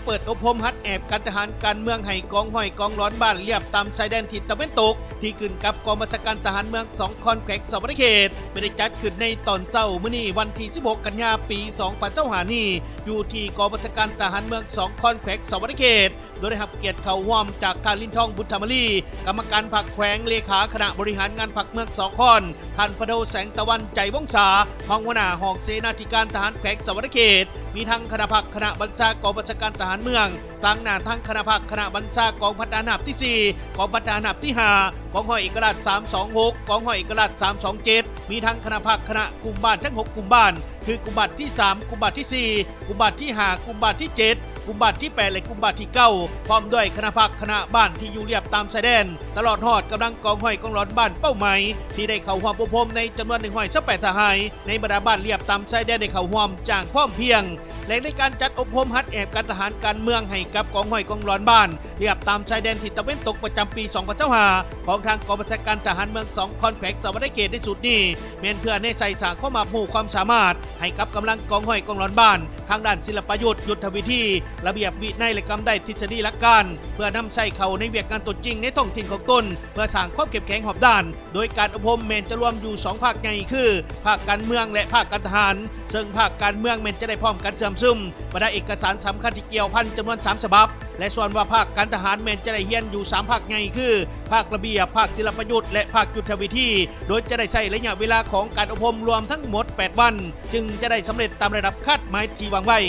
เปิดอบรมฮัดแอบการทหารการเมืองให้กองห้อยกองร้อนบ้านเรียบตามชายแดนทิศตะวันตกที่ขึ้นกับกองบัญชาการทหารเมือง2คอนแขวงสวรรณเขตไม่ได้จัดขึ้นในตอนเช้ามื้อนี้วันที่16กันยายนปี2025นี้อยู่ที่กองบัญชาการทหารเมือง2คอนแขวงสวรรณเขตโดยได้รับเกียรติเข้าร่วมจากการลินทองบุญธรรมลีกรรมการพรรคแขวงเลขาคณะบริหารงานพรรคเมือง2คอนท่านพระโดแสงตะวันใจวงศารองหัวหน้าหอกเสนาธิการทหารแขวงสวรรณเขตมีทั้งคณะพรรคคณะบัญชากองบัญชาการทหารเมืองตั้งหน้าทั้งคณะพรรคคณะบัญชากองพัฒนาหนับที่4กองพัฒนาหนับที่5กองห้อยเอกราช326กองห้อยเอกราช327มีทั้งคณะพรรคคณะกลุ่มบ้านทั้ง6กลุ่มบ้านคือกลุ่มบ้านที่3กลุ่มบ้านที่4กลุ่มบ้านที่5กลุ่มบ้านที่7กลุ่มบ้านที่8และกลุ่มบ้านที่9พร้อมด้วยคณะพรรคคณะบ้านที่อยู่เรียบตามชายแดนตลอดฮอดกำลังกองห้อยกองร้อนบ้านเป้าหมายที่ได้เข้าร่วมอบรมในจำนวน128สหายในบรรดาบ้านเรียบตามชายแดนได้เข้าร่วมจ้างพร้อมเพรียงและในการจัดอบรมฮัดแอบการทหารการเมืองให้กับกองห้อยกองร้อนบ้านเรียบตามชายแดนทิศตะวันตกประจำปี2025ของทางกองบัญชาการทหารเมือง2คอนแขวงสวรรณเขตในสุดนี้เม่นเพื่อในใส่สร้างข้อมาผู้ความสามารถให้กับกำลังกองห้อยกองร้อนบ้านทางด้านศิลปยุทธ์ยุทธวิธีระเบียบวินัยและกำได้ทฤษฎีหลักการเพื่อนำใช้เข้าในเวียกงานตนจริงในท้องถิ่นของตนเพื่อสร้างความเข้มแข็งหอบด้านโดยการอบรมเมนจะรวมอยู่2ภาคใหญ่คือภาคการเมืองและภาคการทหารซึ่งภาคการเมืองเมนจะได้พร้อมกันเชื่อมซึมบรรดาเอกสารสำคัญที่เกี่ยวพันจำนวน3ฉบับและส่วนว่าภาคการทหารเมนจะได้เฮียนอยู่3ภาคใหญ่คือภาคระเบียบภาคศิลปยุทธ์และภาคยุทธวิธีโดยจะได้ใช้ระยะเวลาของการอบรมรวมทั้งหมด8วันจึงจะได้สำเร็จตามระดับคาดหมายที่วางไว้